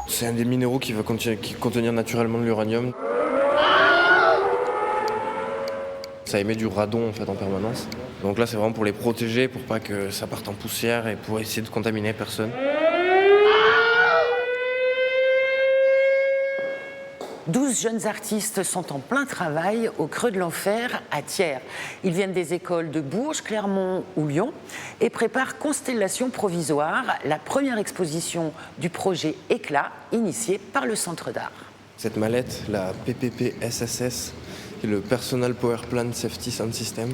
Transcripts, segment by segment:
C'est un des minéraux qui va contenir naturellement de l'uranium. Ça émet du radon en fait en permanence. Donc là c'est vraiment pour les protéger, pour pas que ça parte en poussière et pour essayer de contaminer personne. 12 jeunes artistes sont en plein travail au creux de l'enfer à Thiers. Ils viennent des écoles de Bourges, Clermont ou Lyon et préparent Constellation Provisoire, la première exposition du projet Éclat initié par le Centre d'Art. Cette mallette, la PPP-SSS, qui est le Personal Power Plant Safety Sound System.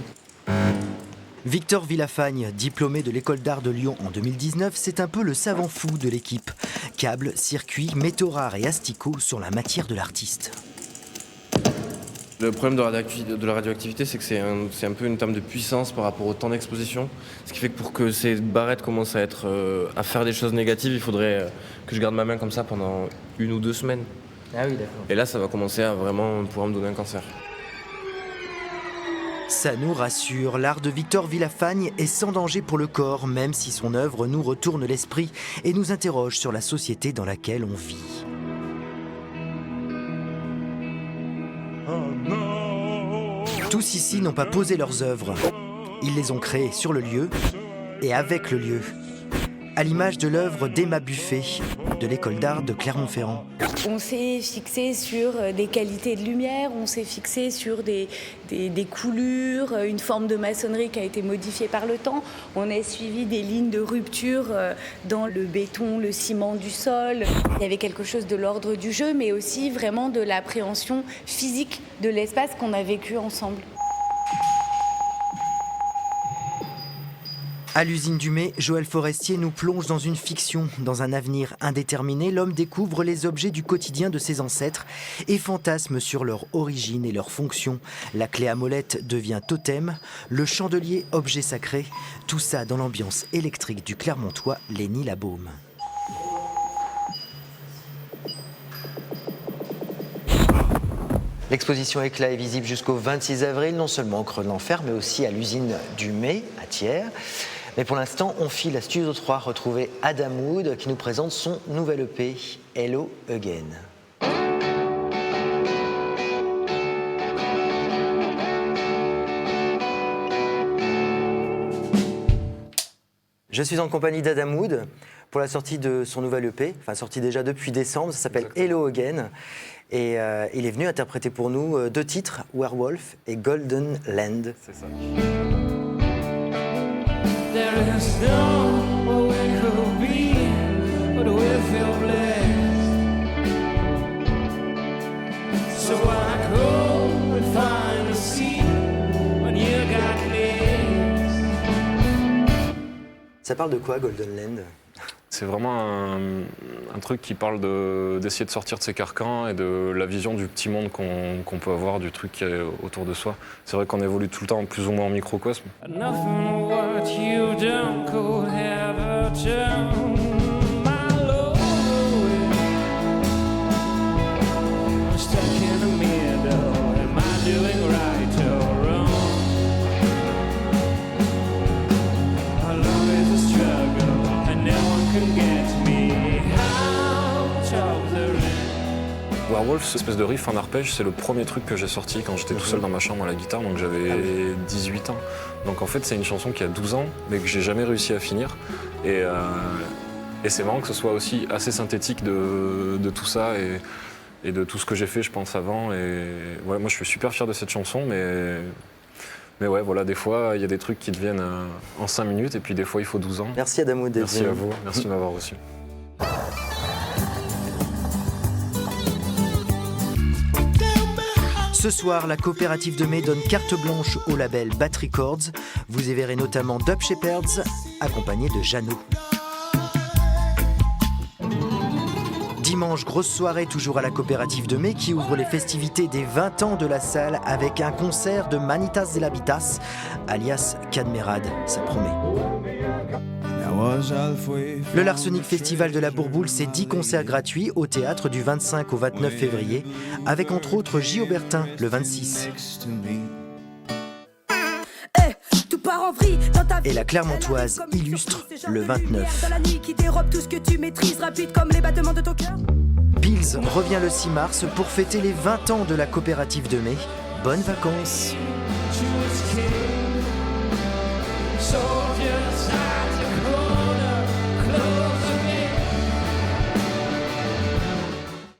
Victor Villafagne, diplômé de l'école d'art de Lyon en 2019, c'est un peu le savant fou de l'équipe. Câbles, circuits, métaux rares et asticots sont la matière de l'artiste. Le problème de la radioactivité, c'est que c'est un peu une terme de puissance par rapport au temps d'exposition. Ce qui fait que pour que ces barrettes commencent à faire des choses négatives, il faudrait que je garde ma main comme ça pendant 1 ou 2 semaines. Ah oui, d'accord. Et là, ça va commencer à vraiment pouvoir me donner un cancer. Ça nous rassure, l'art de Victor Villafagne est sans danger pour le corps, même si son œuvre nous retourne l'esprit et nous interroge sur la société dans laquelle on vit. Tous ici n'ont pas posé leurs œuvres. Ils les ont créées sur le lieu et avec le lieu. À l'image de l'œuvre d'Emma Buffet, de l'école d'art de Clermont-Ferrand. On s'est fixé sur des qualités de lumière, on s'est fixé sur des coulures, une forme de maçonnerie qui a été modifiée par le temps. On a suivi des lignes de rupture dans le béton, le ciment du sol. Il y avait quelque chose de l'ordre du jeu, mais aussi vraiment de l'appréhension physique de l'espace qu'on a vécu ensemble. À l'usine du Mai, Joël Forestier nous plonge dans une fiction. Dans un avenir indéterminé, l'homme découvre les objets du quotidien de ses ancêtres et fantasme sur leur origine et leur fonction. La clé à molette devient totem, le chandelier objet sacré. Tout ça dans l'ambiance électrique du Clermontois Lenny Labaume. L'exposition Éclat est visible jusqu'au 26 avril, non seulement au creux de l'enfer, mais aussi à l'usine du Mai, à Thiers. Mais pour l'instant, on file à Studio 3 retrouver Adam Wood qui nous présente son nouvel EP, Hello Again. Je suis en compagnie d'Adam Wood pour la sortie de son nouvel EP, enfin sorti déjà depuis décembre, ça s'appelle Hello Again. Et il est venu interpréter pour nous 2 titres, Werewolf et Golden Land. C'est ça. There is no way to be, but we feel blessed. So I go and find a seat when you got legs. Ça parle de quoi, Golden Land ? C'est vraiment un truc qui parle d'essayer de sortir de ses carcans et de la vision du petit monde qu'on peut avoir, du truc qui est autour de soi. C'est vrai qu'on évolue tout le temps plus ou moins en microcosme. Nothing what you've done could ever turn my love away. I'm stuck in the middle. Am I doing right or wrong? Our love is a struggle, and no one can get me out of the rain. Werewolf, cette espèce de riff en arpège, c'est le premier truc que j'ai sorti quand j'étais tout seul dans ma chambre à la guitare, donc j'avais 18 ans. Donc en fait, c'est une chanson qui a 12 ans, mais que j'ai jamais réussi à finir. Et c'est marrant que ce soit aussi assez synthétique de tout ça et de tout ce que j'ai fait, je pense, avant. Et ouais, moi, je suis super fier de cette chanson, mais ouais, voilà, des fois, il y a des trucs qui deviennent en 5 minutes, et puis des fois, il faut 12 ans. Merci Adam Wood. Merci à vous, merci de m'avoir reçu. Ce soir, la coopérative de Mai donne carte blanche au label Bat Records. Vous y verrez notamment Dub Shepherds, accompagné de Jeannot. Dimanche Dimanche, grosse soirée toujours à la coopérative de mai qui ouvre les festivités des 20 ans de la salle avec un concert de Manitas de l'Habitas, alias Cadmerade, ça promet. Le Larsonic Festival de la Bourboule, c'est 10 concerts gratuits au théâtre du 25 au 29 février, avec entre autres J. Aubertin le 26. Et la Clermontoise Illustre le 29. Pilz revient le 6 mars pour fêter les 20 ans de la coopérative de mai. Bonnes vacances!